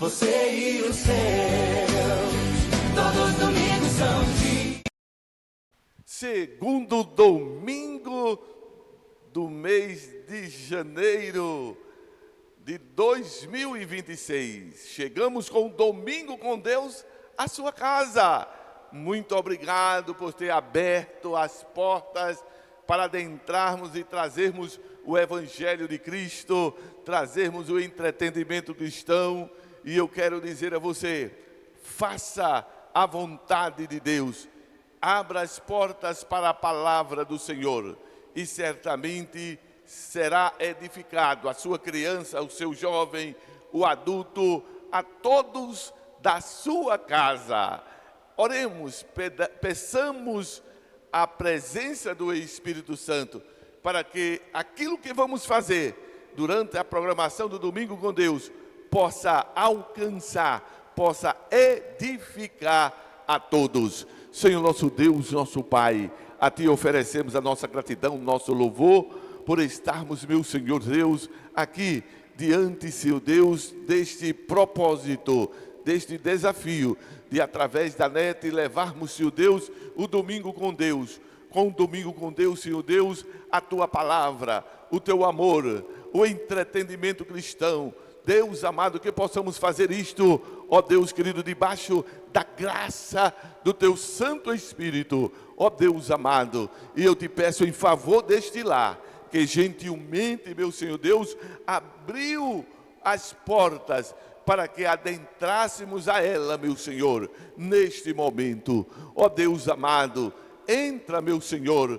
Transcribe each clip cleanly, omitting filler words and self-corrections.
você e os seus. Todos os domingos são de... Segundo domingo do mês de janeiro de 2026. Chegamos com o Domingo com Deus à sua casa. Muito obrigado por ter aberto as portas para adentrarmos e trazermos o Evangelho de Cristo, trazermos o entretenimento cristão. E eu quero dizer a você, faça a vontade de Deus. Abra as portas para a palavra do Senhor e certamente será edificado a sua criança, o seu jovem, o adulto, a todos da sua casa. Oremos, peçamos a presença do Espírito Santo para que aquilo que vamos fazer durante a programação do Domingo com Deus possa alcançar, possa edificar a todos. Senhor nosso Deus, nosso Pai, a Ti oferecemos a nossa gratidão, nosso louvor, por estarmos, meu Senhor Deus, aqui diante, Senhor Deus, deste propósito, deste desafio, de através da net levarmos, Senhor Deus, o Domingo com Deus. Com o Domingo com Deus, Senhor Deus, a Tua palavra, o Teu amor, o entretenimento cristão. Deus amado, que possamos fazer isto, ó Deus querido, debaixo da graça do Teu Santo Espírito, ó Deus amado. E eu te peço em favor deste lar, que gentilmente, meu Senhor Deus, abriu as portas para que adentrássemos a ela, meu Senhor, neste momento. Ó Deus amado, entra, meu Senhor,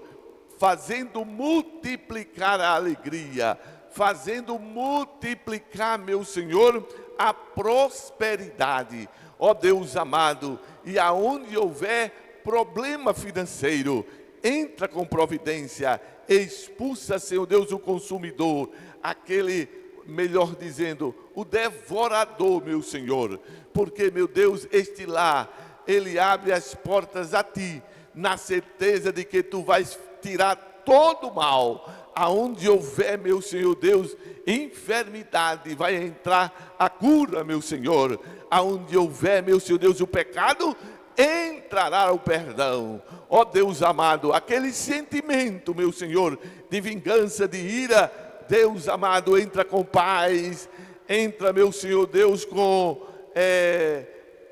fazendo multiplicar a alegria, fazendo multiplicar, meu Senhor, a prosperidade. Ó Deus amado, e aonde houver problema financeiro, entra com providência, expulsa, Senhor Deus, o consumidor, aquele, melhor dizendo, o devorador, meu Senhor. Porque, meu Deus, este lar, ele abre as portas a Ti, na certeza de que Tu vais tirar todo o mal. Aonde houver, meu Senhor Deus, enfermidade, vai entrar a cura, meu Senhor. Aonde houver, meu Senhor Deus, o pecado, entrará o perdão. Ó Deus amado, aquele sentimento, meu Senhor, de vingança, de ira, Deus amado, entra com paz, entra, meu Senhor Deus, com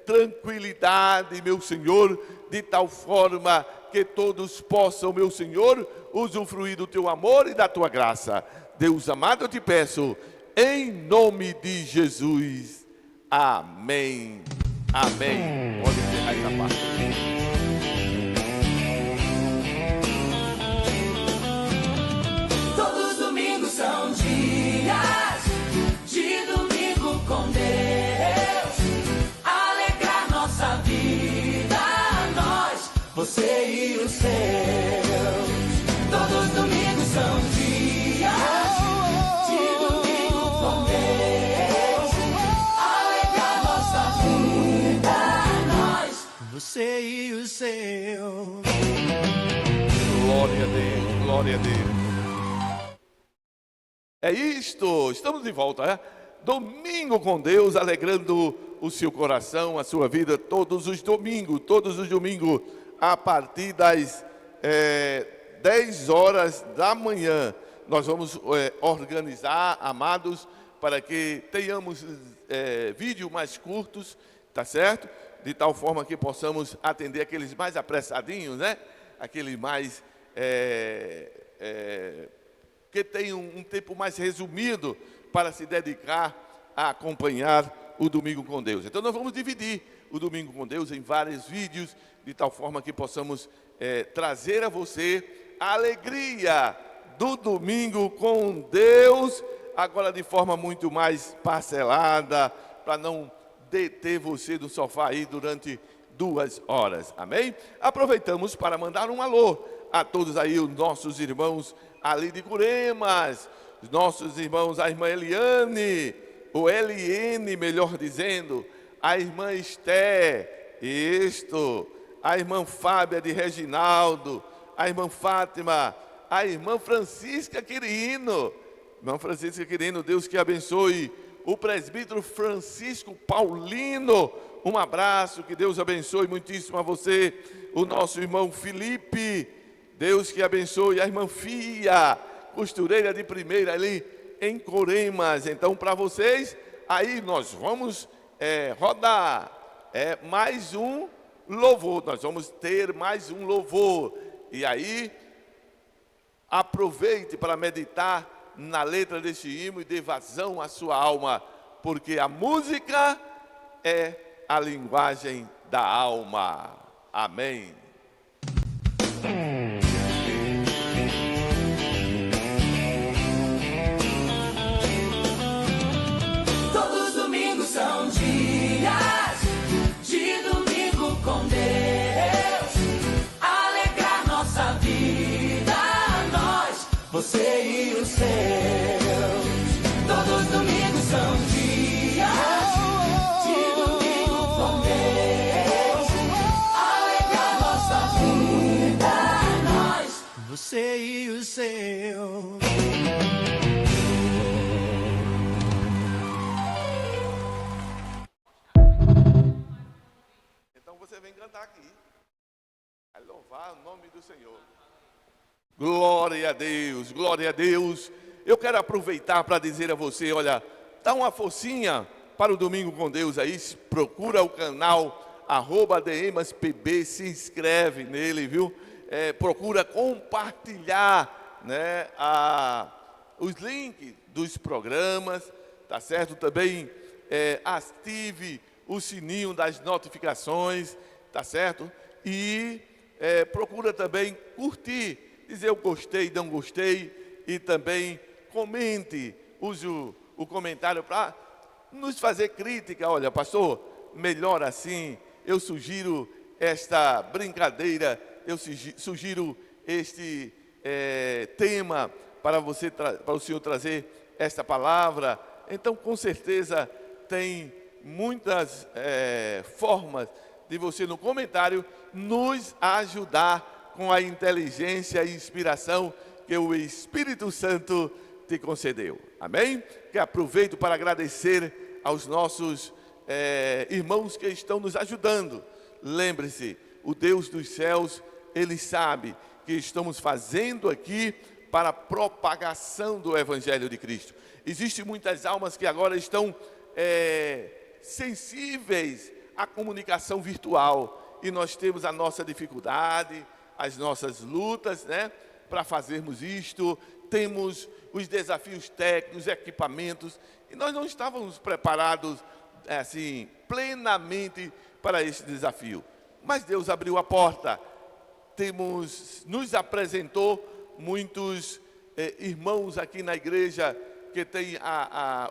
tranquilidade, meu Senhor, de tal forma que todos possam, meu Senhor, usufruir do Teu amor e da Tua graça. Deus amado, eu te peço, em nome de Jesus. Amém. Amém. Pode encerrar essa parte. Todos os domingos são dias de domingo com Deus. Alegrar nossa vida, nós, você e os seus. Todos os domingos são dias de domingo com Deus. Alegrar nossa vida, nós, você e os seus. Glória a Deus, glória a Deus. É isto, estamos de volta, né? Domingo com Deus, alegrando o seu coração, a sua vida, todos os domingos, a partir das 10 horas da manhã. Nós vamos organizar, amados, para que tenhamos vídeos mais curtos, tá certo? De tal forma que possamos atender aqueles mais apressadinhos, né? Aquele mais... que tem um tempo mais resumido para se dedicar a acompanhar o Domingo com Deus. Então nós vamos dividir o Domingo com Deus em vários vídeos, de tal forma que possamos trazer a você a alegria do Domingo com Deus, agora de forma muito mais parcelada, para não deter você do sofá aí durante 2 horas, amém? Aproveitamos para mandar um alô a todos aí, os nossos irmãos ali de Curemas, os nossos irmãos, a irmã Eliane, ou Eliene, melhor dizendo, a irmã Esté, a irmã Fábia de Reginaldo, a irmã Fátima, a irmã Francisca Quirino. Irmã Francisca Quirino, Deus que abençoe o presbítero Francisco Paulino. Um abraço, que Deus abençoe muitíssimo a você. O nosso irmão Felipe, Deus que abençoe. A irmã Fia, costureira de primeira ali em Coremas. Então, para vocês, aí nós vamos rodar mais um louvor. Nós vamos ter mais um louvor. E aí, aproveite para meditar na letra deste hino e dê vazão à sua alma, porque a música é a linguagem da alma. Amém. Todos os domingos são dias de domingo com Deus, alegrar nossa vida, nós, você e os seus. Todos os domingos são dias de domingo com Deus, alegrar nossa vida, nós, você e os seus. Então você vem cantar aqui. Vai louvar o nome do Senhor. Glória a Deus, glória a Deus. Eu quero aproveitar para dizer a você, olha, dá uma forcinha para o Domingo com Deus aí, procura o canal @DemasPB, se inscreve nele, viu? Procura compartilhar, né, os links dos programas, tá certo? Também ative o sininho das notificações, tá certo? E procura também curtir, dizer eu gostei, não gostei, e também comente, use o comentário para nos fazer crítica. Olha, pastor, melhor assim, eu sugiro esta brincadeira, eu sugiro este tema para o senhor trazer esta palavra. Então, com certeza, tem muitas formas de você, no comentário, nos ajudar com a inteligência e inspiração que o Espírito Santo te concedeu. Amém? Que aproveito para agradecer aos nossos irmãos que estão nos ajudando. Lembre-se, o Deus dos céus, Ele sabe que estamos fazendo aqui para a propagação do Evangelho de Cristo. Existem muitas almas que agora estão sensíveis à comunicação virtual, e nós temos a nossa dificuldade, as nossas lutas, né, para fazermos isto. Temos os desafios técnicos, equipamentos, e nós não estávamos preparados assim plenamente para esse desafio. Mas Deus abriu a porta. Nos apresentou muitos irmãos aqui na igreja que têm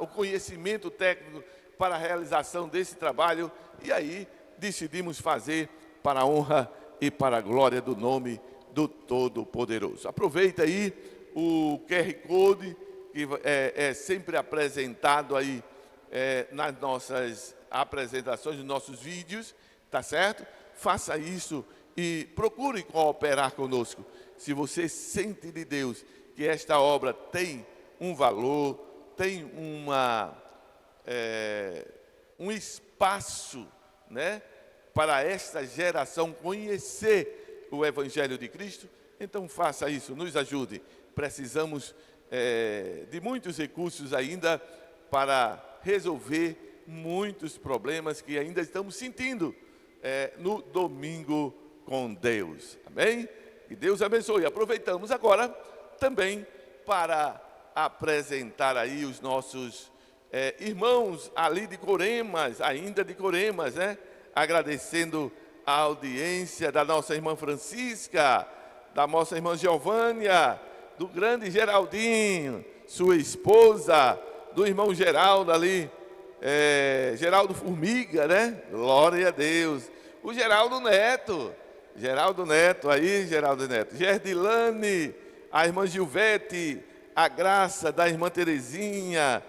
o conhecimento técnico para a realização desse trabalho, e aí decidimos fazer para a honra e para a glória do nome do Todo-Poderoso. Aproveita aí o QR Code, que é sempre apresentado aí nas nossas apresentações, nos nossos vídeos, tá certo? Faça isso e procure cooperar conosco. Se você sente de Deus que esta obra tem um valor, tem um espaço, né, para esta geração conhecer o Evangelho de Cristo, então faça isso, nos ajude. Precisamos de muitos recursos ainda para resolver muitos problemas que ainda estamos sentindo no Domingo com Deus. Amém? Que Deus abençoe. Aproveitamos agora também para apresentar aí os nossos irmãos ali de Coremas, ainda de Coremas, né? Agradecendo a audiência da nossa irmã Francisca, da nossa irmã Giovânia, do grande Geraldinho, sua esposa, do irmão Geraldo ali, Geraldo Formiga, né? Glória a Deus. O Geraldo Neto aí, Geraldo Neto. Gerdilane, a irmã Gilvete, a graça da irmã Terezinha.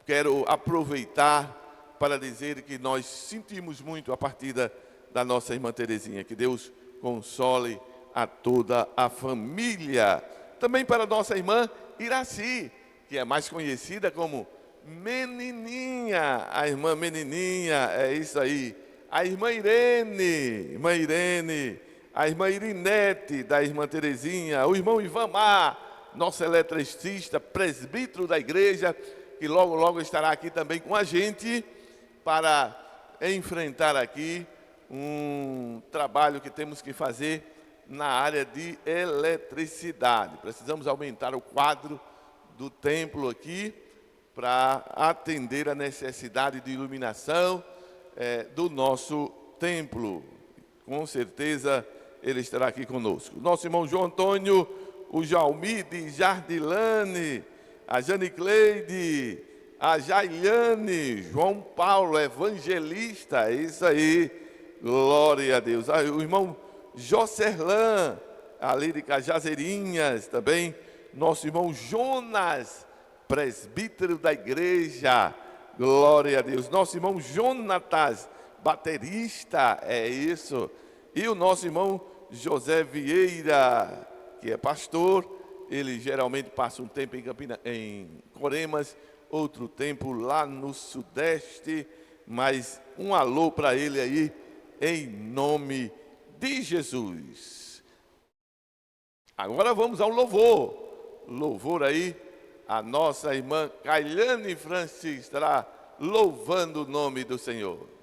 Quero aproveitar para dizer que nós sentimos muito a partida da nossa irmã Terezinha. Que Deus console a toda a família. Também para a nossa irmã Iraci, que é mais conhecida como Menininha, a irmã Menininha, é isso aí. A irmã Irene, a irmã Irinete, da irmã Terezinha, o irmão Ivamar, nosso eletricista, presbítero da igreja, que logo, logo estará aqui também com a gente para enfrentar aqui um trabalho que temos que fazer na área de eletricidade. Precisamos aumentar o quadro do templo aqui para atender a necessidade de iluminação do nosso templo. Com certeza ele estará aqui conosco. Nosso irmão João Antônio, o Jalmide, Jardilane, a Jane Cleide, a Jailiane, João Paulo, evangelista, é isso aí, glória a Deus. O irmão Jocerlan, ali de Cajazeirinhas também, nosso irmão Jonas, presbítero da igreja, glória a Deus. Nosso irmão Jonatas, baterista, é isso. E o nosso irmão José Vieira, que é pastor, ele geralmente passa um tempo em Coremas, outro tempo lá no Sudeste, mas um alô para ele aí, em nome de Jesus. Agora vamos ao louvor. Louvor aí, a nossa irmã Cailane Francis estará louvando o nome do Senhor.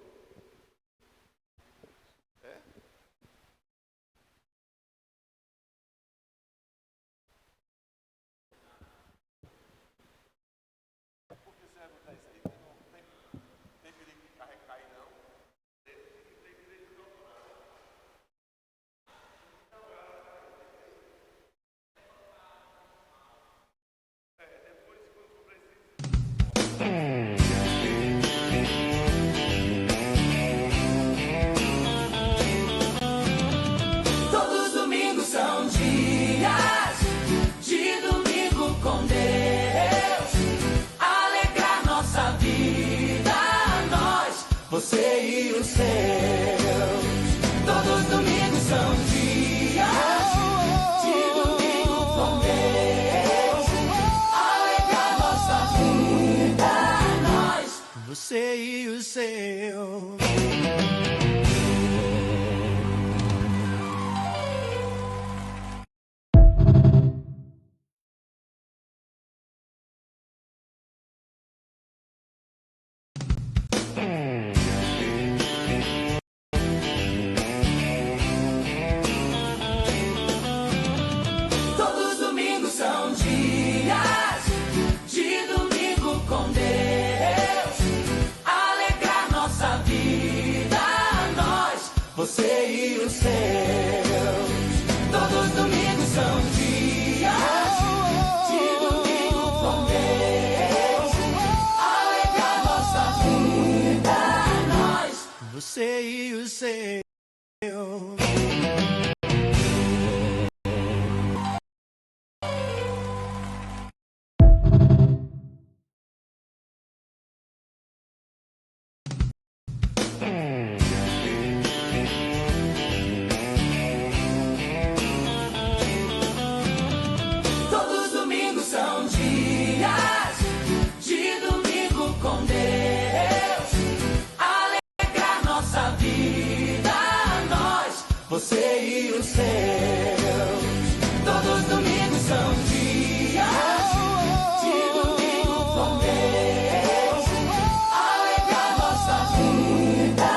Todos os domingos são dias de domingo com Deus. Alegrar nossa vida, nós, você e os seus. Todos os domingos são dias de domingo com Deus. Alegrar nossa vida, nós, você e os seus. Todos os domingos são dias de domingo com Deus. Alegrar nossa vida, nós, você e os seus. Todos os domingos são dias de domingo com Deus. Alegrar nossa vida, nós, você e os seus. Todos os domingos são dias de domingo com Deus. Alegrar nossa vida, nós, você e os seus. Todos os domingos são dias de domingo com Deus. Alegrar nossa vida,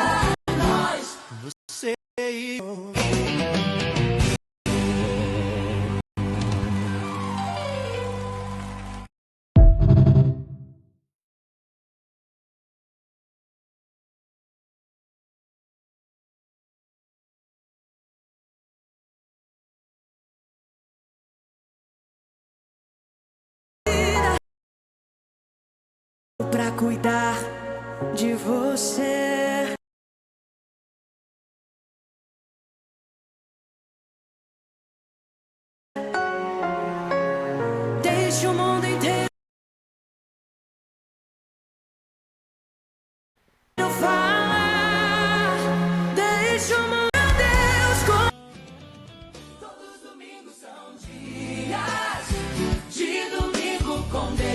nós, você e eu. Pra cuidar de você. Deixe o mundo inteiro falar. Deixe o mundo, Deus, Todos os domingos são dias de domingo com Deus.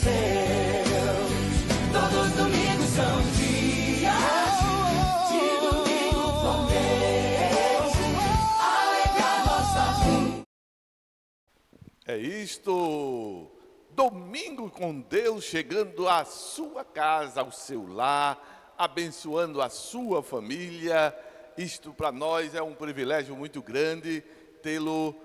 céus. Todos os domingos são dias de domingo com Deus. Alegra a nossa vida. É isto, domingo com Deus, chegando à sua casa, ao seu lar, abençoando a sua família. Isto para nós é um privilégio muito grande tê-lo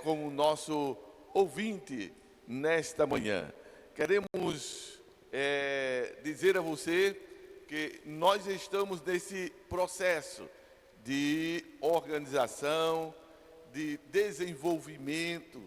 como nosso ouvinte nesta manhã. Queremos dizer a você que nós estamos nesse processo de organização, de desenvolvimento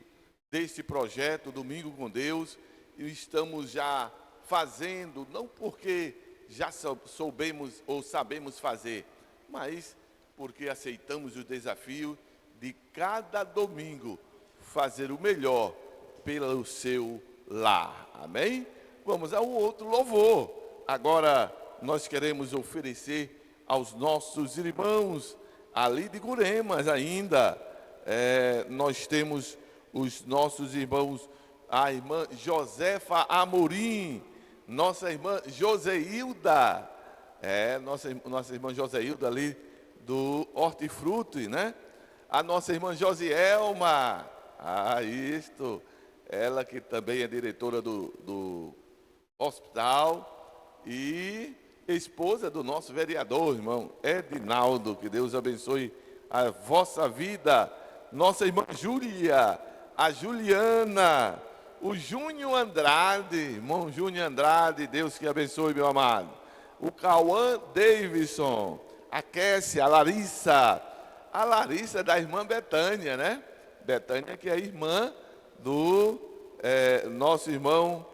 deste projeto Domingo com Deus, e estamos já fazendo, não porque já soubemos ou sabemos fazer, mas porque aceitamos o desafio de cada domingo fazer o melhor pelo seu lar. Amém? Vamos ao outro louvor. Agora nós queremos oferecer aos nossos irmãos ali de Guremas ainda. Nós temos os nossos irmãos, a irmã Josefa Amorim, nossa irmã Joseilda, nossa irmã Joseilda ali do Hortifruti, né? A nossa irmã Josielma, ela que também é diretora do hospital e esposa do nosso vereador, irmão Edinaldo, que Deus abençoe a vossa vida. Nossa irmã Júlia, a Juliana, o Júnior Andrade, irmão Júnior Andrade, Deus que abençoe, meu amado. O Cauã Davidson, a Kessia, a Larissa da irmã Betânia, né? Betânia que é irmã do nosso irmão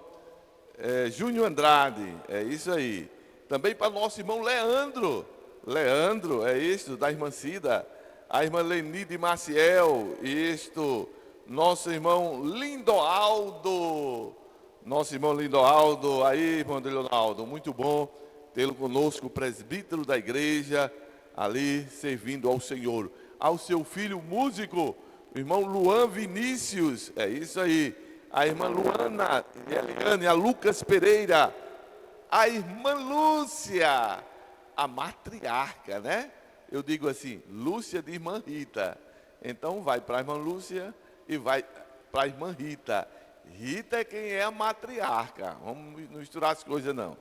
Júnior Andrade, é isso aí. Também para o nosso irmão Leandro, é isso, da irmã Cida. A irmã Lenide Maciel, nosso irmão Lindoaldo, aí, irmão Leonardo, muito bom tê-lo conosco, presbítero da igreja, ali servindo ao Senhor. Ao seu filho músico, o irmão Luan Vinícius, é isso aí, a irmã Luana, e a Eliane, a Lucas Pereira, a irmã Lúcia, a matriarca, né? Eu digo assim, Lúcia de irmã Rita. Então vai para a irmã Lúcia e vai para a irmã Rita. Rita é quem é a matriarca. Vamos misturar as coisas não.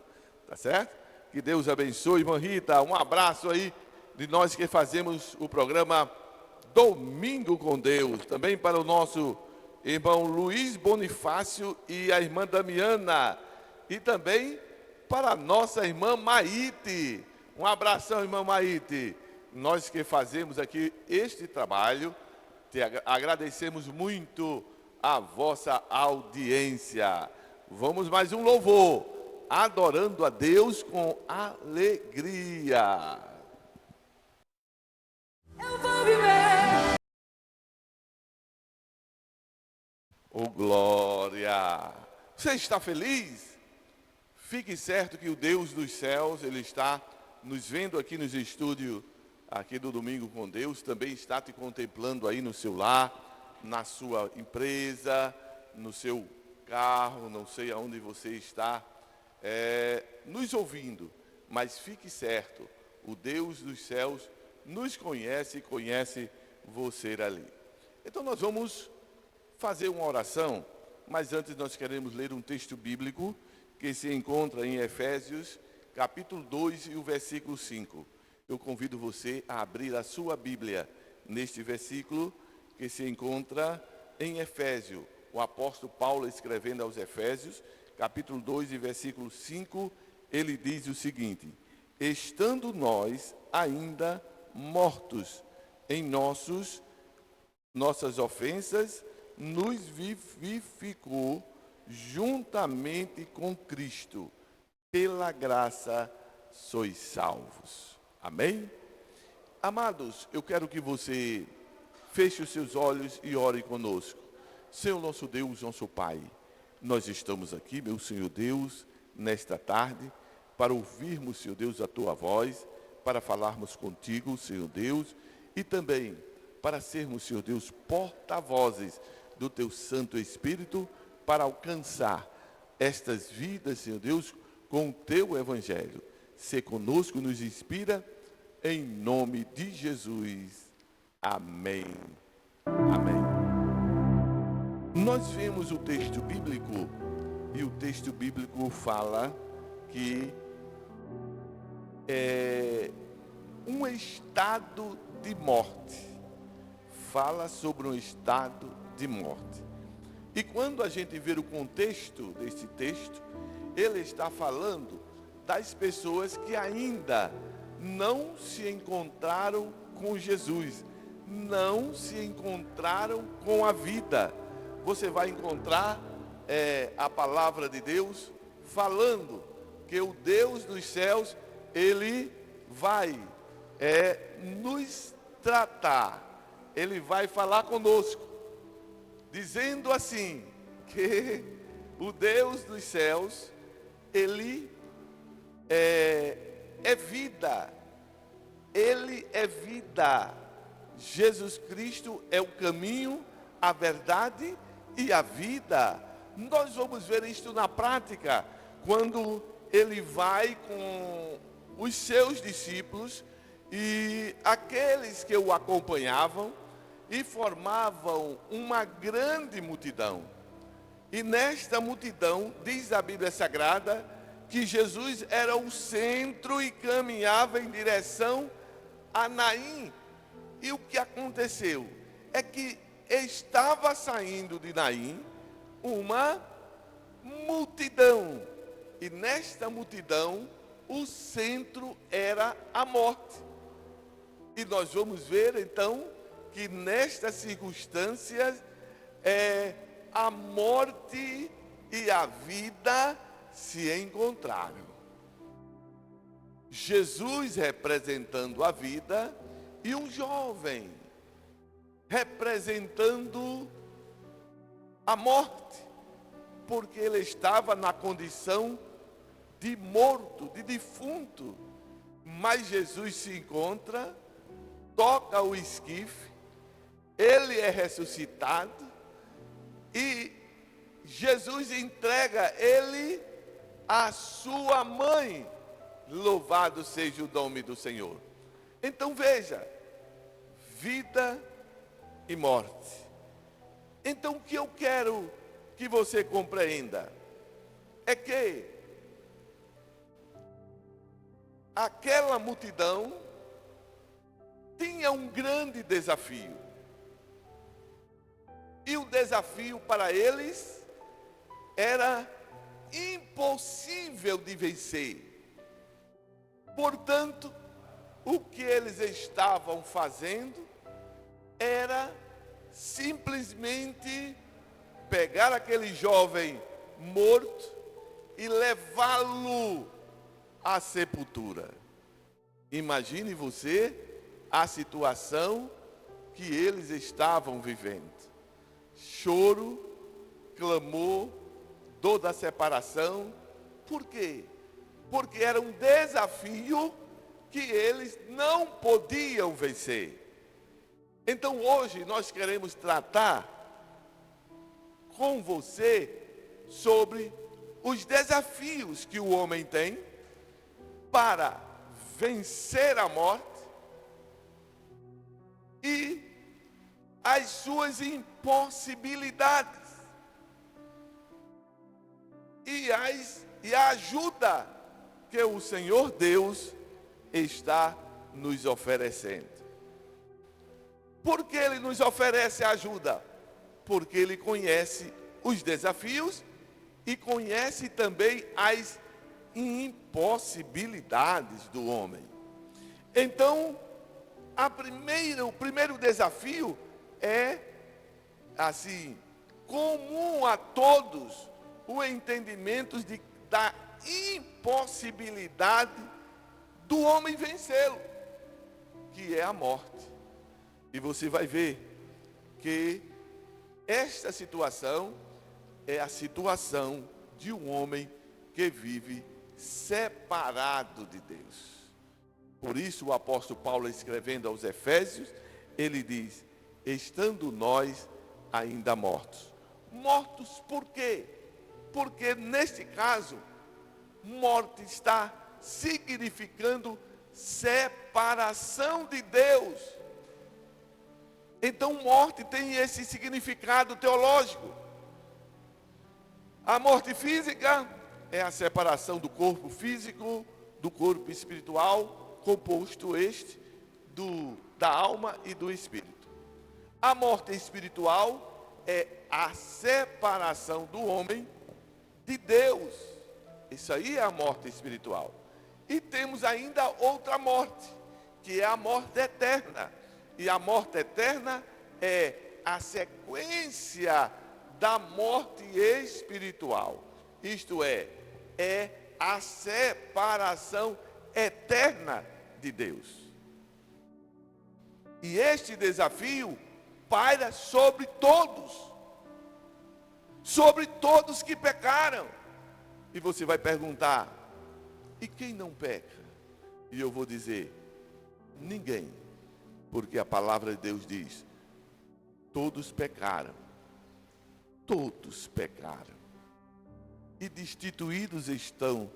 Tá certo? Que Deus abençoe, irmã Rita. Um abraço aí de nós que fazemos o programa Domingo com Deus. Também para o nosso irmão Luiz Bonifácio e a irmã Damiana. E também para a nossa irmã Maíte. Um abração, irmã Maíte. Nós que fazemos aqui este trabalho, agradecemos muito a vossa audiência. Vamos mais um louvor, adorando a Deus com alegria. Eu vou viver. Oh, glória! Você está feliz? Fique certo que o Deus dos céus, Ele está nos vendo aqui nos estúdios, aqui do Domingo com Deus, também está te contemplando aí no seu lar, na sua empresa, no seu carro, não sei aonde você está, nos ouvindo. Mas fique certo, o Deus dos céus nos conhece e conhece você ali. Então nós vamos fazer uma oração, mas antes nós queremos ler um texto bíblico que se encontra em Efésios, capítulo 2 e o versículo 5. Eu convido você a abrir a sua Bíblia neste versículo que se encontra em Efésios. O apóstolo Paulo escrevendo aos Efésios, capítulo 2 e versículo 5, ele diz o seguinte: estando nós ainda mortos em nossas ofensas, nos vivificou juntamente com Cristo. Pela graça sois salvos. Amém? Amados, eu quero que você feche os seus olhos e ore conosco. Senhor nosso Deus, nosso Pai, nós estamos aqui, meu Senhor Deus, nesta tarde, para ouvirmos, Senhor Deus, a Tua voz, para falarmos contigo, Senhor Deus, e também para sermos, Senhor Deus, porta-vozes do Teu Santo Espírito, para alcançar estas vidas, Senhor Deus, com o teu evangelho. Se conosco, nos inspira, em nome de Jesus. Amém. Amém. Nós vemos o texto bíblico, e o texto bíblico fala que é um estado de morte. Fala sobre um estado de morte. E quando a gente vê o contexto desse texto, ele está falando das pessoas que ainda não se encontraram com Jesus, não se encontraram com a vida. Você vai encontrar a palavra de Deus falando que o Deus dos céus, Ele vai nos tratar, Ele vai falar conosco, dizendo assim, que o Deus dos céus, Ele é vida, Ele é vida. Jesus Cristo é o caminho, a verdade e a vida. Nós vamos ver isto na prática, quando Ele vai com os seus discípulos e aqueles que o acompanhavam, e formavam uma grande multidão. E nesta multidão, diz a Bíblia Sagrada, que Jesus era o centro e caminhava em direção a Naim. E o que aconteceu? É que estava saindo de Naim uma multidão. E nesta multidão, o centro era a morte. E nós vamos ver então que nestas circunstâncias a morte e a vida se encontraram. Jesus representando a vida e um jovem representando a morte, porque ele estava na condição de morto, de defunto. Mas Jesus se encontra, toca o esquife, ele é ressuscitado e Jesus entrega ele à sua mãe. Louvado seja o nome do Senhor. Então veja, vida e morte. Então o que eu quero que você compreenda é que aquela multidão tinha um grande desafio. E o desafio para eles era impossível de vencer. Portanto, o que eles estavam fazendo era simplesmente pegar aquele jovem morto e levá-lo à sepultura. Imagine você a situação que eles estavam vivendo. Choro, clamor, dor da separação. Por quê? Porque era um desafio que eles não podiam vencer. Então hoje nós queremos tratar com você sobre os desafios que o homem tem para vencer a morte e as suas impossibilidades e a ajuda que o Senhor Deus está nos oferecendo. Por que Ele nos oferece ajuda? Porque Ele conhece os desafios e conhece também as impossibilidades do homem. Então, o primeiro desafio é, assim, comum a todos, o entendimento da impossibilidade do homem vencê-lo, que é a morte. E você vai ver que esta situação é a situação de um homem que vive separado de Deus. Por isso o apóstolo Paulo, escrevendo aos Efésios, ele diz: estando nós ainda mortos. Mortos por quê? Porque neste caso, morte está significando separação de Deus. Então, morte tem esse significado teológico. A morte física é a separação do corpo físico do corpo espiritual, composto da alma e do espírito. A morte espiritual é a separação do homem de Deus. Isso aí é a morte espiritual. E temos ainda outra morte, que é a morte eterna. E a morte eterna é a sequência da morte espiritual. Isto é a separação eterna de Deus. E este desafio paira sobre todos que pecaram. E você vai perguntar, e quem não peca? E eu vou dizer, ninguém. Porque a palavra de Deus diz, todos pecaram. Todos pecaram. E destituídos estão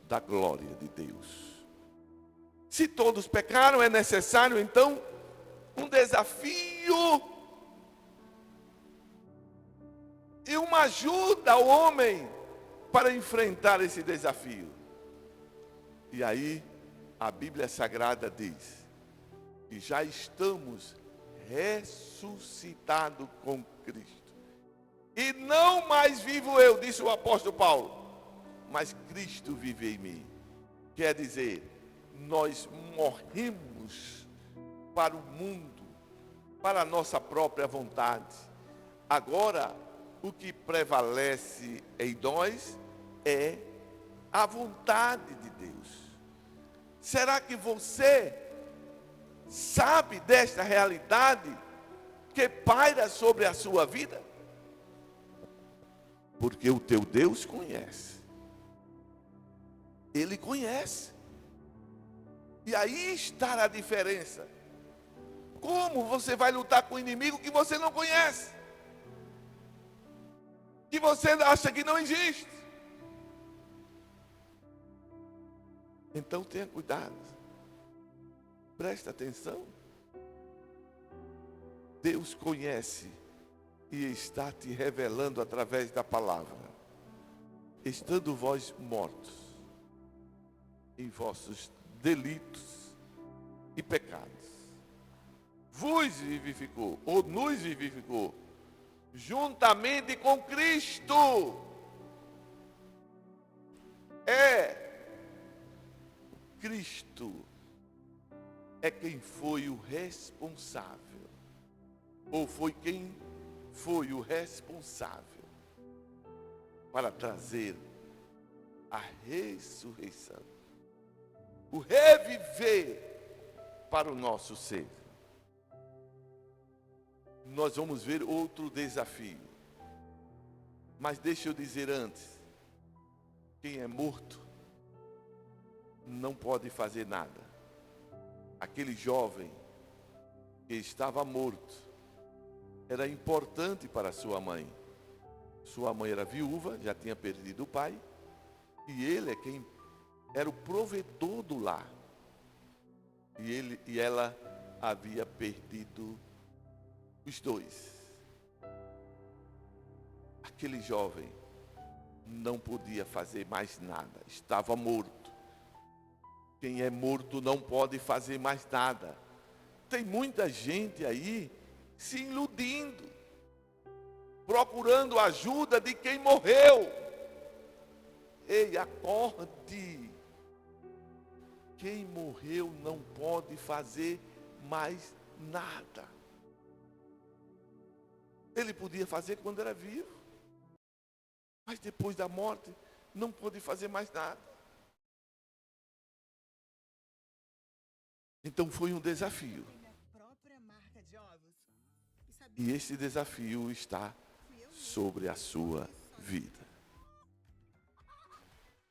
da glória de Deus. Se todos pecaram, é necessário então um desafio e uma ajuda ao homem para enfrentar esse desafio. E aí a Bíblia Sagrada diz que já estamos ressuscitados com Cristo. E não mais vivo eu, disse o apóstolo Paulo, mas Cristo vive em mim. Quer dizer, nós morremos para o mundo, para a nossa própria vontade. Agora, o que prevalece em nós é a vontade de Deus. Será que você sabe desta realidade que paira sobre a sua vida? Porque o teu Deus conhece. Ele conhece. E aí está a diferença. Como você vai lutar com o inimigo que você não conhece? Que você acha que não existe? Então tenha cuidado. Presta atenção. Deus conhece e está te revelando através da palavra. Estando vós mortos em vossos delitos e pecados, vos vivificou, ou nos vivificou, juntamente com Cristo. Cristo é quem foi o responsável, ou foi quem foi o responsável para trazer a ressurreição, o reviver para o nosso ser. Nós vamos ver outro desafio. Mas deixa eu dizer antes, quem é morto não pode fazer nada. Aquele jovem que estava morto era importante para sua mãe. Sua mãe era viúva, já tinha perdido o pai, e ele é quem era o provedor do lar. E ela havia perdido os dois. Aquele jovem não podia fazer mais nada, estava morto. Quem é morto não pode fazer mais nada. Tem muita gente aí se iludindo, procurando ajuda de quem morreu. Ei, acorde. Quem morreu não pode fazer mais nada. Ele podia fazer quando era vivo, mas depois da morte não pôde fazer mais nada. Então foi um desafio. E esse desafio está sobre a sua vida.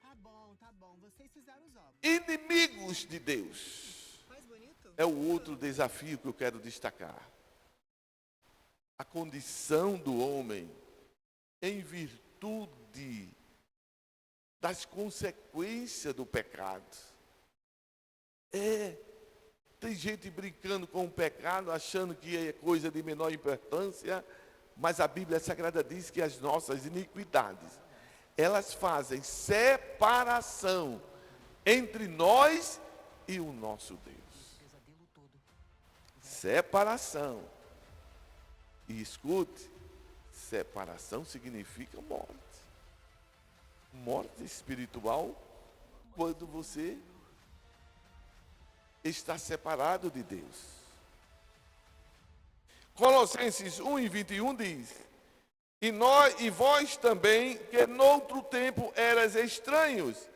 Tá bom. Vocês fizeram os ovos. Inimigos de Deus. Faz bonito? É o outro desafio que eu quero destacar. A condição do homem em virtude das consequências do pecado. Tem gente brincando com o pecado, achando que é coisa de menor importância, mas a Bíblia Sagrada diz que as nossas iniquidades, elas fazem separação entre nós e o nosso Deus. Separação. E escute, separação significa morte. Morte espiritual quando você está separado de Deus. Colossenses 1:21 diz: E vós também, que noutro tempo eras estranhos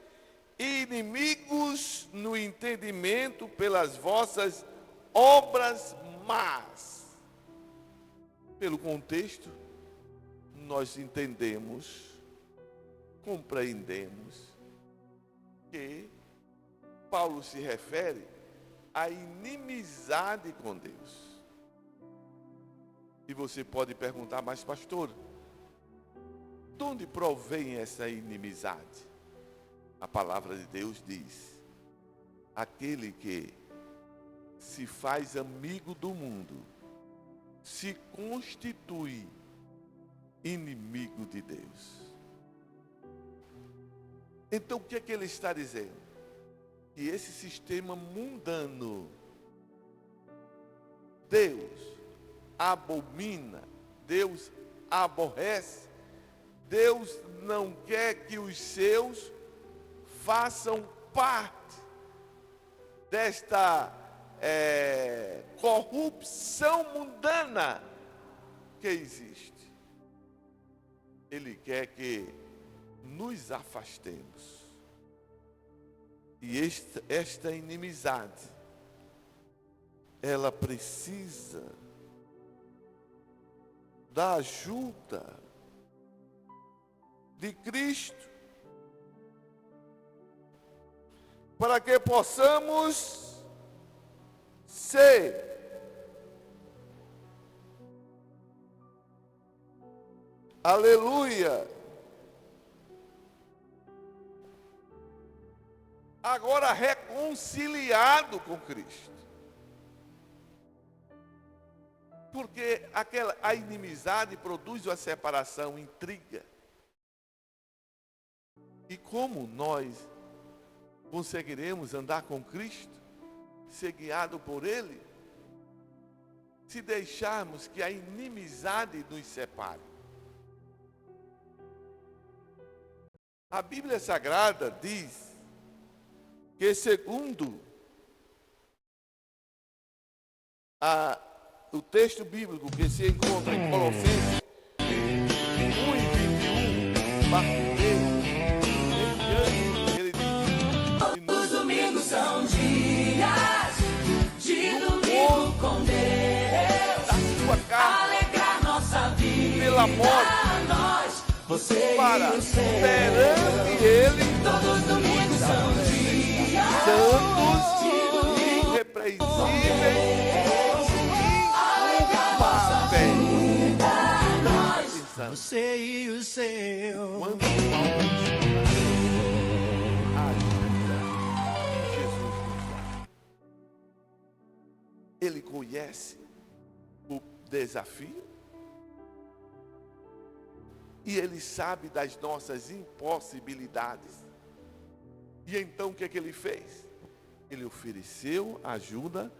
e inimigos no entendimento pelas vossas obras más. Pelo contexto, nós entendemos, compreendemos que Paulo se refere à inimizade com Deus. E você pode perguntar, mas pastor, de onde provém essa inimizade? A palavra de Deus diz: aquele que se faz amigo do mundo se constitui inimigo de Deus. Então o que é que ele está dizendo? Que esse sistema mundano, Deus abomina, Deus aborrece, Deus não quer que os seus façam parte desta corrupção mundana que existe. Ele quer que nos afastemos. E esta inimizade, ela precisa da ajuda de Cristo, para que possamos ser aleluia, agora reconciliado com Cristo. Porque a inimizade produz uma separação, intriga. E como nós conseguiremos andar com Cristo, ser guiado por Ele, se deixarmos que a inimizade nos separe? A Bíblia Sagrada diz que, segundo o texto bíblico que se encontra em Colossenses 1:21, parte B, ele diz: Os domingos são dias de domingo com Deus, da sua casa, alegrar nossa vida, pela morte, nós, você para e o seu. perante Ele, Todos os domingos são dias santos, irrepreensíveis, Você e o seu. quando Paulo ajuda que Jesus nos dá. Ele conhece o desafio e ele sabe das nossas impossibilidades. E então o que é que ele fez? Ele ofereceu ajuda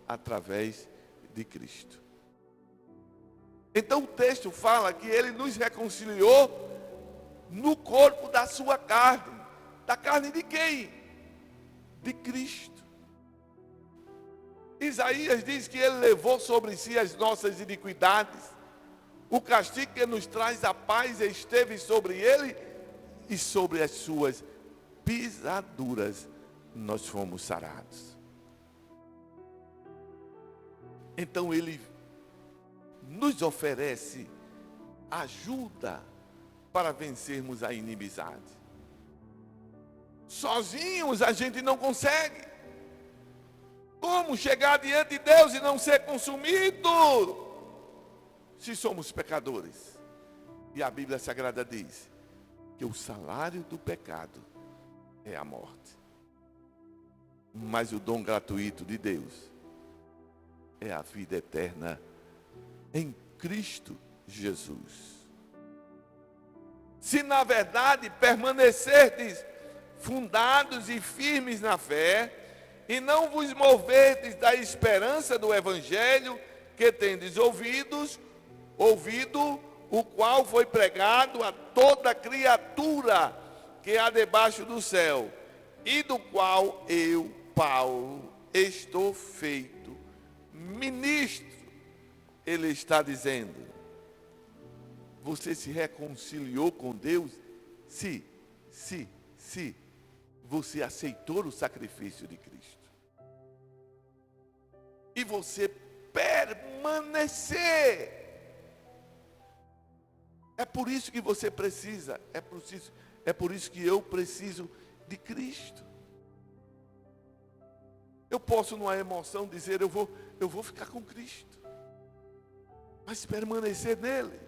através de Cristo. Então o texto fala que ele nos reconciliou no corpo da sua carne. Da carne de quem? De Cristo. Isaías diz que ele levou sobre si as nossas iniquidades. O castigo que nos traz a paz esteve sobre ele, e sobre as suas pisaduras nós fomos sarados. Então ele nos oferece ajuda para vencermos a inimizade. Sozinhos a gente não consegue. Como chegar diante de Deus e não ser consumido se somos pecadores? E a Bíblia Sagrada diz que o salário do pecado é a morte. Mas o dom gratuito de Deus é a vida eterna em Cristo Jesus. Se na verdade permanecerdes fundados e firmes na fé, e não vos moverdes da esperança do Evangelho que tendes ouvido, o qual foi pregado a toda criatura que há debaixo do céu, e do qual eu, Paulo, estou feito ministro. Ele está dizendo: você se reconciliou com Deus se você aceitou o sacrifício de Cristo. E você permanecer. É por isso que você precisa, é por isso que eu preciso de Cristo. Eu posso, numa emoção, dizer: eu vou ficar com Cristo, mas permanecer nele,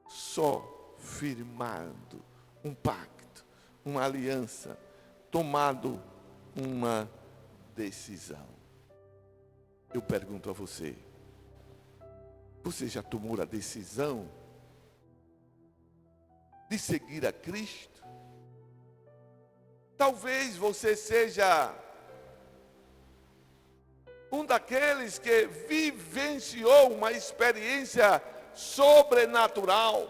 só firmando um pacto, uma aliança, tomado uma decisão. Eu pergunto a você: você já tomou a decisão de seguir a Cristo? Talvez você seja um daqueles que vivenciou uma experiência sobrenatural.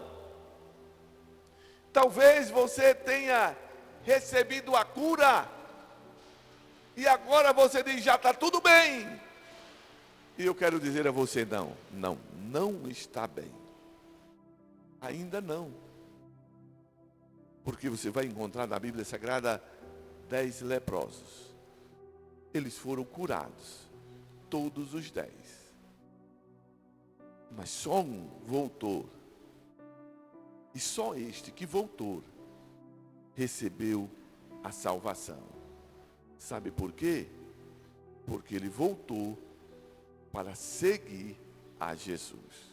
Talvez você tenha recebido a cura e agora você diz: já está tudo bem. E eu quero dizer a você: não está bem. Ainda não. Porque você vai encontrar na Bíblia Sagrada 10 leprosos. Eles foram curados, todos os 10. Mas só um voltou. E só este que voltou recebeu a salvação. Sabe por quê? Porque ele voltou para seguir a Jesus.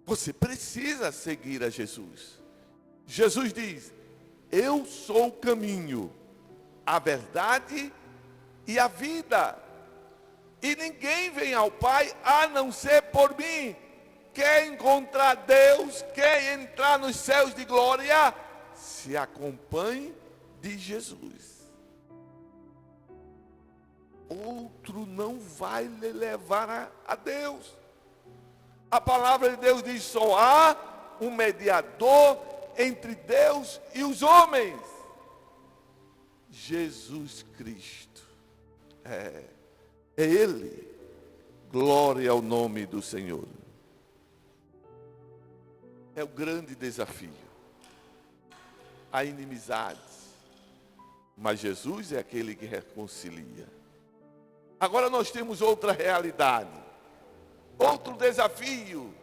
Você precisa seguir a Jesus. Jesus diz: eu sou o caminho, a verdade e a vida. E ninguém vem ao Pai a não ser por mim. Quer encontrar Deus, quer entrar nos céus de glória, se acompanhe de Jesus. Outro não vai lhe levar a Deus. A palavra de Deus diz: só há um mediador entre Deus e os homens, Jesus Cristo. É Ele. Glória ao nome do Senhor. É o grande desafio. Há inimizades, mas Jesus é aquele que reconcilia. Agora nós temos outra realidade, outro desafio.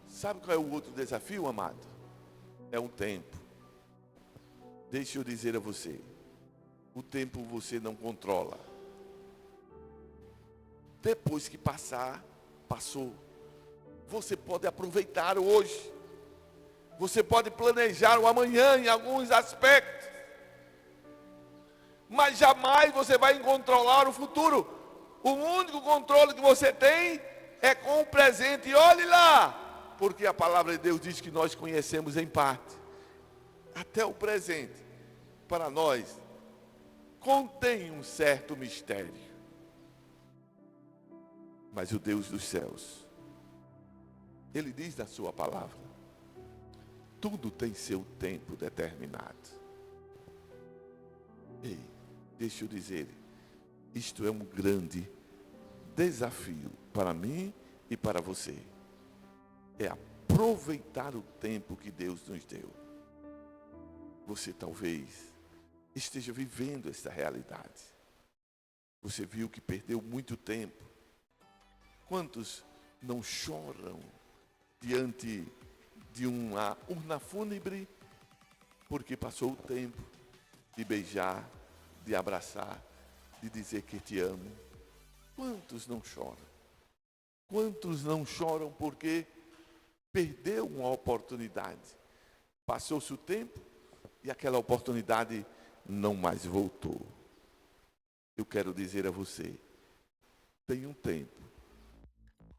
Sabe qual é o outro desafio, amado? É o tempo. Deixa eu dizer a você: o tempo você não controla. Depois que passar, passou. Você pode aproveitar hoje. Você pode planejar o amanhã em alguns aspectos. Mas jamais você vai controlar o futuro. O único controle que você tem é com o presente. E olhe lá, porque a palavra de Deus diz que nós conhecemos em parte. Até o presente, para nós, contém um certo mistério. Mas o Deus dos céus, Ele diz na sua palavra: tudo tem seu tempo determinado. Ei, deixa eu dizer, isto é um grande desafio para mim e para você. É aproveitar o tempo que Deus nos deu. Você talvez esteja vivendo essa realidade. Você viu que perdeu muito tempo. Quantos não choram diante de uma urna fúnebre porque passou o tempo de beijar, de abraçar, de dizer que te amo? Quantos não choram? Quantos não choram porque perdeu uma oportunidade. Passou-se o tempo e aquela oportunidade não mais voltou. Eu quero dizer a você, tem um tempo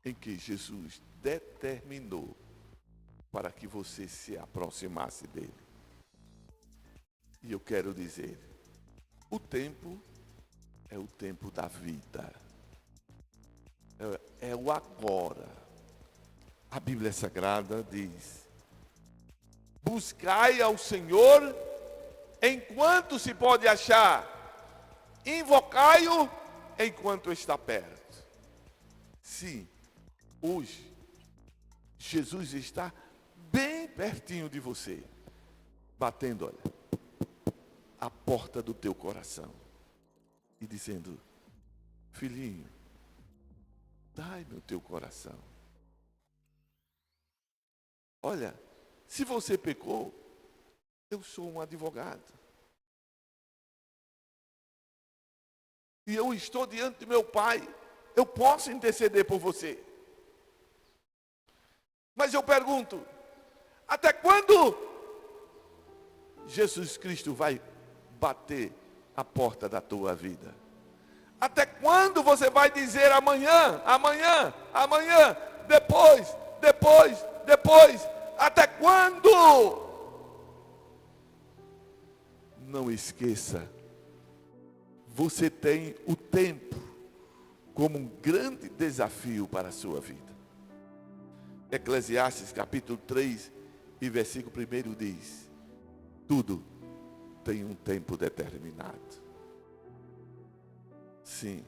em que Jesus determinou para que você se aproximasse dele. E eu quero dizer, o tempo é o tempo da vida. É o agora. A Bíblia Sagrada diz: buscai ao Senhor enquanto se pode achar, invocai-o enquanto está perto. Sim, hoje, Jesus está bem pertinho de você, batendo, olha, a porta do teu coração e dizendo: filhinho, dai-me o teu coração. Olha, se você pecou, eu sou um advogado. E eu estou diante de meu Pai. Eu posso interceder por você. Mas eu pergunto, até quando Jesus Cristo vai bater a porta da tua vida? Até quando você vai dizer amanhã, amanhã, amanhã, depois, depois, depois? Até quando? Não esqueça, você tem o tempo como um grande desafio para a sua vida. Eclesiastes capítulo 3 e versículo 1 diz: tudo tem um tempo determinado. Sim,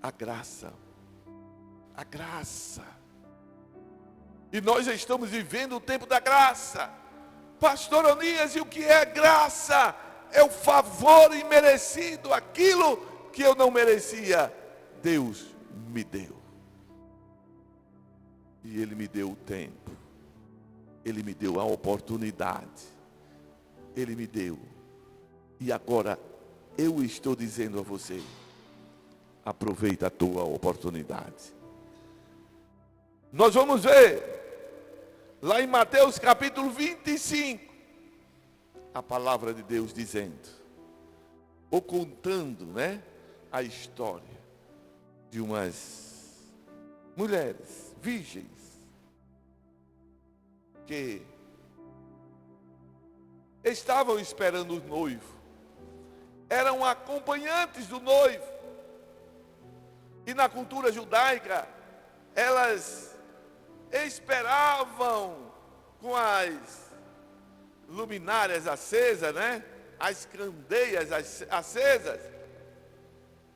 a graça. E nós já estamos vivendo o tempo da graça. Pastor Onias, e o que é graça? É o favor imerecido, aquilo que eu não merecia, Deus me deu. E Ele me deu o tempo, Ele me deu a oportunidade, Ele me deu. E agora eu estou dizendo a você: aproveita a tua oportunidade. Nós vamos ver lá em Mateus capítulo 25, a palavra de Deus dizendo, ou contando, a história de umas mulheres virgens que estavam esperando o noivo, eram acompanhantes do noivo. E na cultura judaica, elas esperavam com as luminárias acesas, as candeias acesas,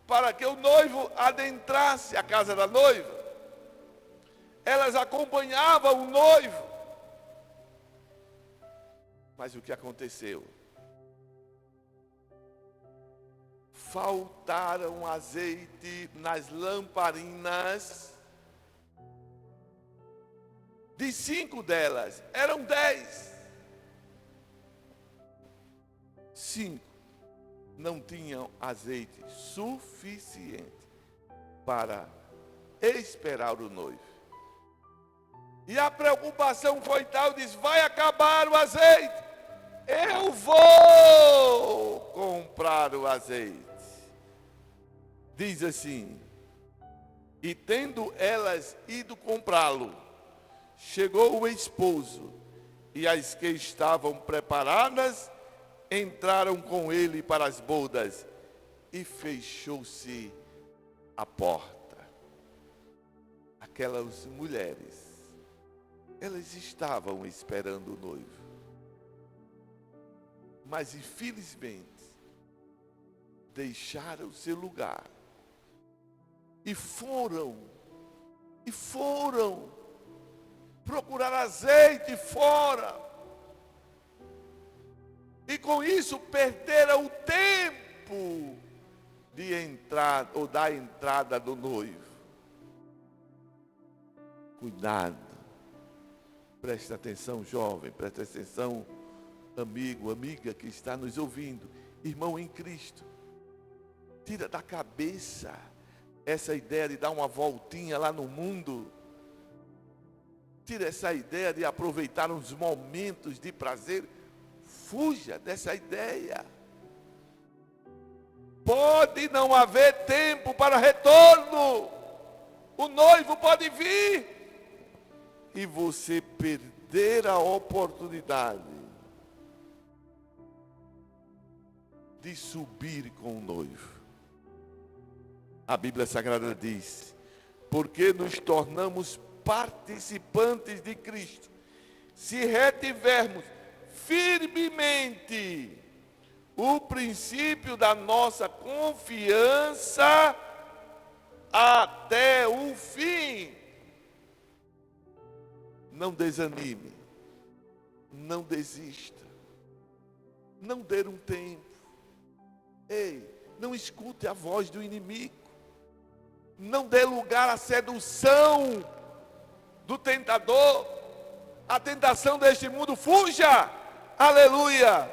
para que o noivo adentrasse a casa da noiva. Elas acompanhavam o noivo. Mas o que aconteceu? Faltaram azeite nas lamparinas de 5 delas. Eram 10. 5 não tinham azeite suficiente para esperar o noivo. E a preocupação foi tal, diz: vai acabar o azeite. Eu vou comprar o azeite. Diz assim: e tendo elas ido comprá-lo, chegou o esposo, e as que estavam preparadas entraram com ele para as bodas, e fechou-se a porta. Aquelas mulheres, elas estavam esperando o noivo, mas infelizmente deixaram o seu lugar e foram procurar azeite fora. E com isso perderam o tempo de entrada ou da entrada do noivo. Cuidado. Preste atenção, jovem, preste atenção, amigo, amiga que está nos ouvindo, irmão em Cristo. Tira da cabeça essa ideia de dar uma voltinha lá no mundo tire essa ideia de aproveitar os momentos de prazer. Fuja dessa ideia. Pode não haver tempo para retorno. O noivo pode vir e você perder a oportunidade de subir com o noivo. A Bíblia Sagrada diz: porque nos tornamos participantes de Cristo, se retivermos firmemente o princípio da nossa confiança até o fim. Não desanime, não desista, não dê um tempo. Ei, não escute a voz do inimigo, não dê lugar à sedução do tentador, a tentação deste mundo. Fuja, aleluia,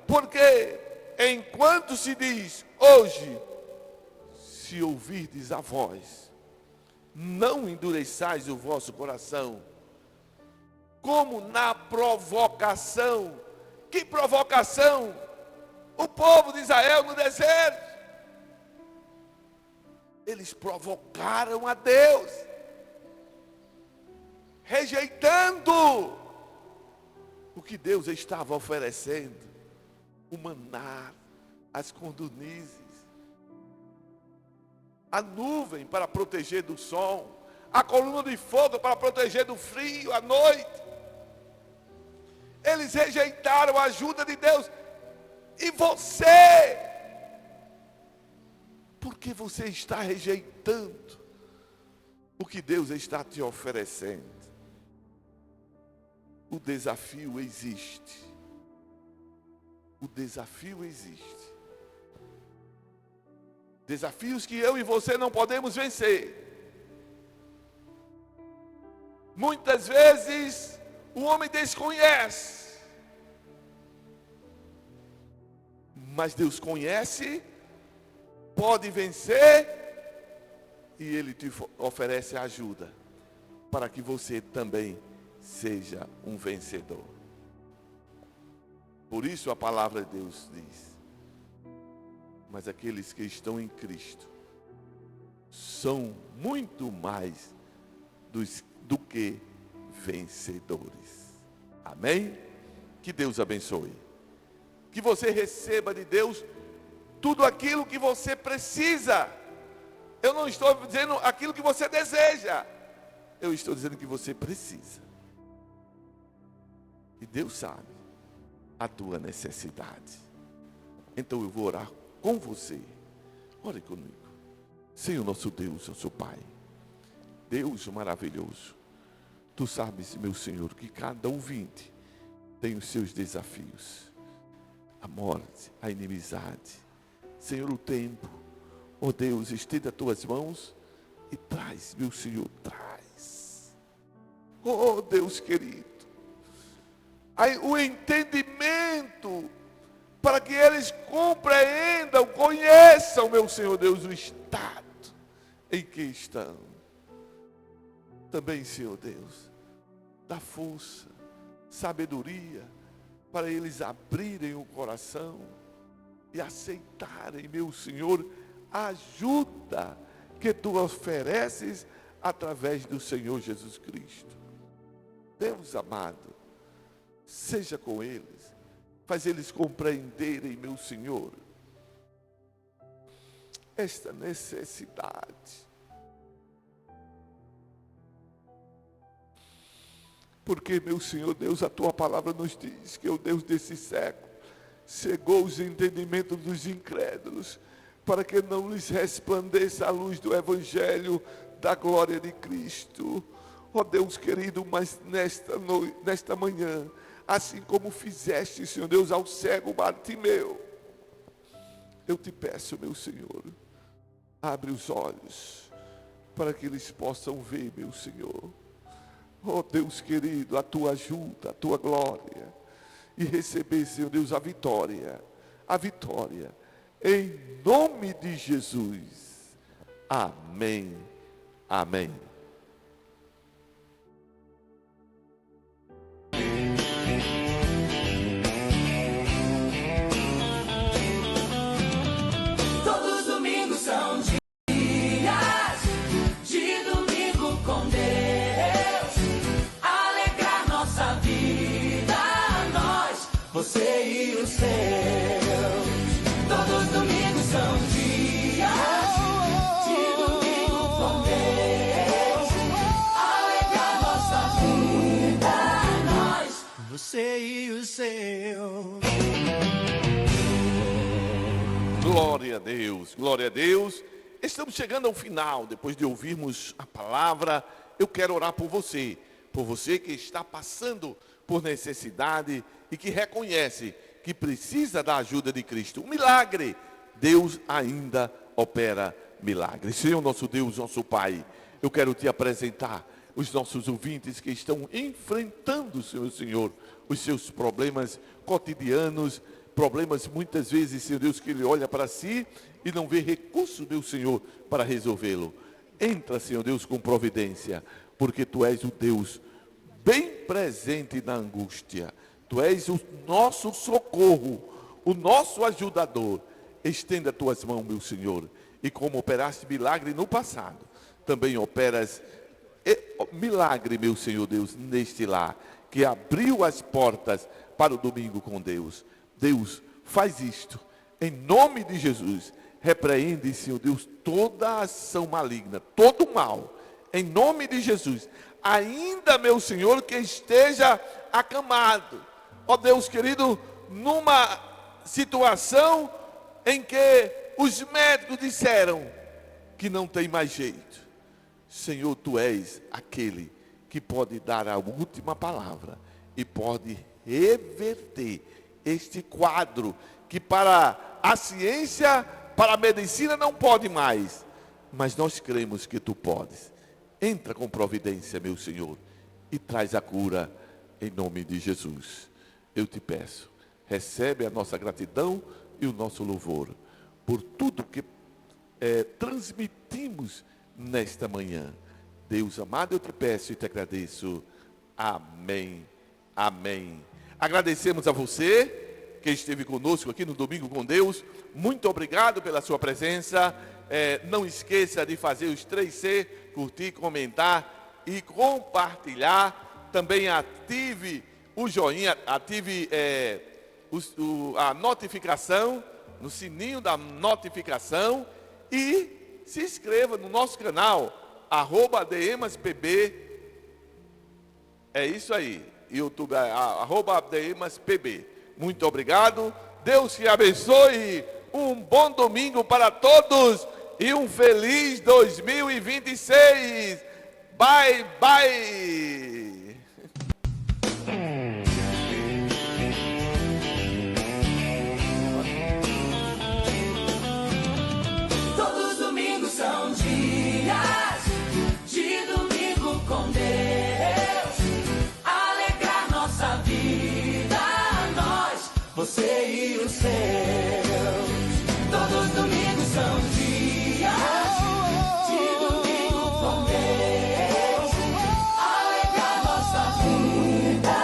porque enquanto se diz hoje, se ouvirdes a voz, não endureçais o vosso coração, como na provocação. Que provocação? O povo de Israel no deserto, eles provocaram a Deus, rejeitando o que Deus estava oferecendo, o maná, as cordonizes, a nuvem para proteger do sol, a coluna de fogo para proteger do frio à noite. Eles rejeitaram a ajuda de Deus. E você, por que você está rejeitando o que Deus está te oferecendo? O desafio existe. O desafio existe. Desafios que eu e você não podemos vencer. Muitas vezes o homem desconhece, mas Deus conhece, pode vencer, e Ele te oferece ajuda para que você também seja um vencedor. Por isso a palavra de Deus diz: mas aqueles que estão em Cristo são muito mais do que vencedores. Amém? Que Deus abençoe. Que você receba de Deus tudo aquilo que você precisa. Eu não estou dizendo aquilo que você deseja, eu estou dizendo que você precisa. E Deus sabe a tua necessidade. Então eu vou orar com você. Ore comigo. Senhor nosso Deus, nosso Pai, Deus maravilhoso, Tu sabes, meu Senhor, que cada ouvinte tem os seus desafios. A morte, a inimizade, Senhor, o tempo. Oh Deus, estenda as tuas mãos e traz, meu Senhor, traz. Oh Deus querido, aí o entendimento para que eles compreendam, conheçam, meu Senhor Deus, o estado em que estão. Também, Senhor Deus, dá força, sabedoria para eles abrirem o coração e aceitarem, meu Senhor, a ajuda que Tu ofereces através do Senhor Jesus Cristo. Deus amado, seja com eles, faz eles compreenderem, meu Senhor, esta necessidade. Porque, meu Senhor Deus, a Tua palavra nos diz que o Deus desse século cegou os entendimentos dos incrédulos, para que não lhes resplandeça a luz do Evangelho da glória de Cristo. Ó Deus querido, mas nesta manhã, assim como fizeste, Senhor Deus, ao cego Bartimeu, eu te peço, meu Senhor, abre os olhos, para que eles possam ver, meu Senhor, ó Deus querido, a Tua ajuda, a Tua glória, e receber, Senhor Deus, a vitória, em nome de Jesus. Amém, amém. a Deus, glória a Deus. Estamos chegando ao final, depois de ouvirmos a palavra. Eu quero orar por você que está passando por necessidade e que reconhece que precisa da ajuda de Cristo. Um milagre, Deus ainda opera milagres. Senhor nosso Deus, nosso Pai, eu quero te apresentar os nossos ouvintes que estão enfrentando, Senhor, os seus problemas cotidianos, problemas muitas vezes, Senhor Deus, que ele olha para si e não vê recurso, meu Senhor, para resolvê-lo. Entra, Senhor Deus, com providência, porque Tu és o Deus bem presente na angústia. Tu és o nosso socorro, o nosso ajudador. Estenda Tuas mãos, meu Senhor, e como operaste milagre no passado, também operas milagre, meu Senhor Deus, neste lar, que abriu as portas para o domingo com Deus. Deus, faz isto, em nome de Jesus. Repreende, Senhor Deus, toda ação maligna, todo mal, em nome de Jesus. Ainda, meu Senhor, que esteja acamado, ó Deus querido, numa situação em que os médicos disseram que não tem mais jeito. Senhor, Tu és aquele que pode dar a última palavra e pode reverter este quadro que para a ciência, para a medicina não pode mais, mas nós cremos que Tu podes. Entra com providência, meu Senhor, e traz a cura em nome de Jesus. Eu te peço, recebe a nossa gratidão e o nosso louvor por tudo que transmitimos nesta manhã. Deus amado, eu te peço e te agradeço. Amém, amém. Agradecemos a você que esteve conosco aqui no Domingo com Deus. Muito obrigado pela sua presença. Não esqueça de fazer os 3C, curtir, comentar e compartilhar. Também ative o joinha, ative a notificação, no sininho da notificação, e se inscreva no nosso canal, @DemasPB. É isso aí, YouTube, @DemasPB. Muito obrigado, Deus te abençoe, um bom domingo para todos e um feliz 2026. Bye, bye. Todos os domingos são dias de domingo com Deus. Alegrar nossa vida, nós, você e os seus. Todos os domingos são dias de domingo com Deus. Alegrar nossa vida,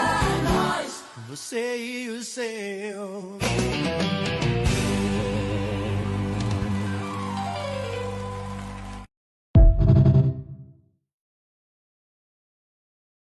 nós, Você e os seus.